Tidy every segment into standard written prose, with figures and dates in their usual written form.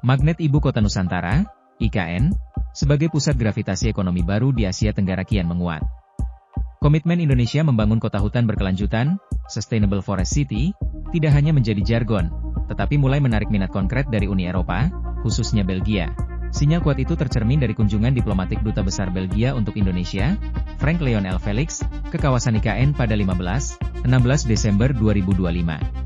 Magnet Ibu Kota Nusantara, IKN, sebagai pusat gravitasi ekonomi baru di Asia Tenggara kian menguat. Komitmen Indonesia membangun kota hutan berkelanjutan, Sustainable Forest City, tidak hanya menjadi jargon, tetapi mulai menarik minat konkret dari Uni Eropa, khususnya Belgia. Sinyal kuat itu tercermin dari kunjungan diplomatik Duta Besar Belgia untuk Indonesia, Frank Lionel Felix, ke kawasan IKN pada 15-16 Desember 2025.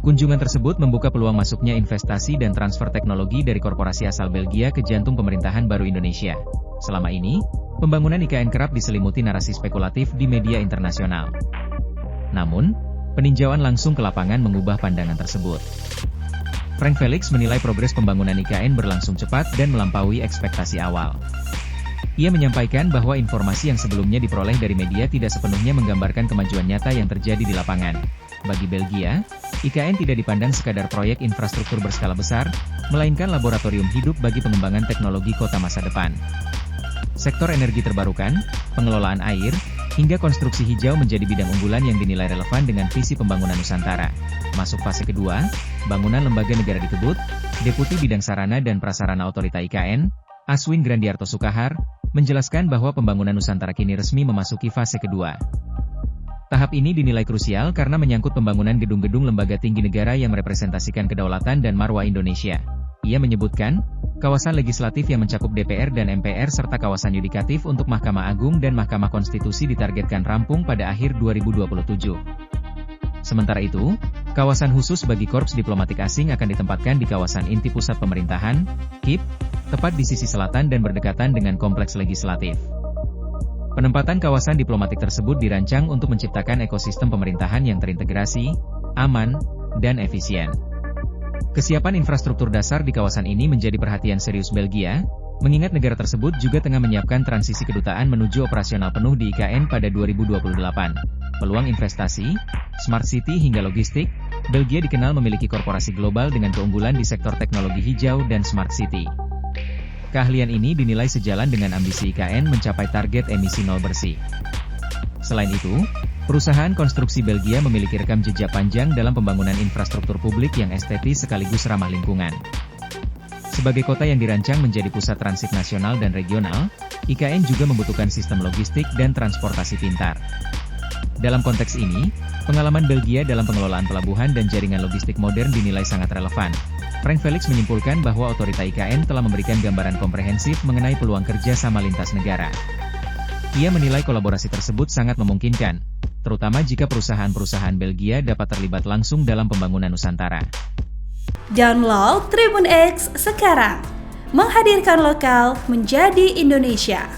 Kunjungan tersebut membuka peluang masuknya investasi dan transfer teknologi dari korporasi asal Belgia ke jantung pemerintahan baru Indonesia. Selama ini, pembangunan IKN kerap diselimuti narasi spekulatif di media internasional. Namun, peninjauan langsung ke lapangan mengubah pandangan tersebut. Frank Felix menilai progres pembangunan IKN berlangsung cepat dan melampaui ekspektasi awal. Ia menyampaikan bahwa informasi yang sebelumnya diperoleh dari media tidak sepenuhnya menggambarkan kemajuan nyata yang terjadi di lapangan. Bagi Belgia, IKN tidak dipandang sekadar proyek infrastruktur berskala besar, melainkan laboratorium hidup bagi pengembangan teknologi kota masa depan. Sektor energi terbarukan, pengelolaan air, hingga konstruksi hijau menjadi bidang unggulan yang dinilai relevan dengan visi pembangunan Nusantara. Masuk fase kedua, bangunan lembaga negara dikebut, Deputi Bidang Sarana dan Prasarana Otorita IKN, Aswin Grandiarto Sukahar, menjelaskan bahwa pembangunan Nusantara kini resmi memasuki fase kedua. Tahap ini dinilai krusial karena menyangkut pembangunan gedung-gedung lembaga tinggi negara yang merepresentasikan kedaulatan dan marwah Indonesia. Ia menyebutkan, kawasan legislatif yang mencakup DPR dan MPR serta kawasan yudikatif untuk Mahkamah Agung dan Mahkamah Konstitusi ditargetkan rampung pada akhir 2027. Sementara itu, kawasan khusus bagi korps diplomatik asing akan ditempatkan di kawasan inti pusat pemerintahan, KIP, tepat di sisi selatan dan berdekatan dengan kompleks legislatif. Penempatan kawasan diplomatik tersebut dirancang untuk menciptakan ekosistem pemerintahan yang terintegrasi, aman, dan efisien. Kesiapan infrastruktur dasar di kawasan ini menjadi perhatian serius Belgia, mengingat negara tersebut juga tengah menyiapkan transisi kedutaan menuju operasional penuh di IKN pada 2028. Peluang investasi, smart city hingga logistik, Belgia dikenal memiliki korporasi global dengan keunggulan di sektor teknologi hijau dan smart city. Keahlian ini dinilai sejalan dengan ambisi IKN mencapai target emisi nol bersih. Selain itu, perusahaan konstruksi Belgia memiliki rekam jejak panjang dalam pembangunan infrastruktur publik yang estetis sekaligus ramah lingkungan. Sebagai kota yang dirancang menjadi pusat transit nasional dan regional, IKN juga membutuhkan sistem logistik dan transportasi pintar. Dalam konteks ini, pengalaman Belgia dalam pengelolaan pelabuhan dan jaringan logistik modern dinilai sangat relevan. Frank Felix menyimpulkan bahwa otorita IKN telah memberikan gambaran komprehensif mengenai peluang kerja sama lintas negara. Ia menilai kolaborasi tersebut sangat memungkinkan, terutama jika perusahaan-perusahaan Belgia dapat terlibat langsung dalam pembangunan Nusantara. Download Tribun X sekarang, menghadirkan lokal menjadi Indonesia.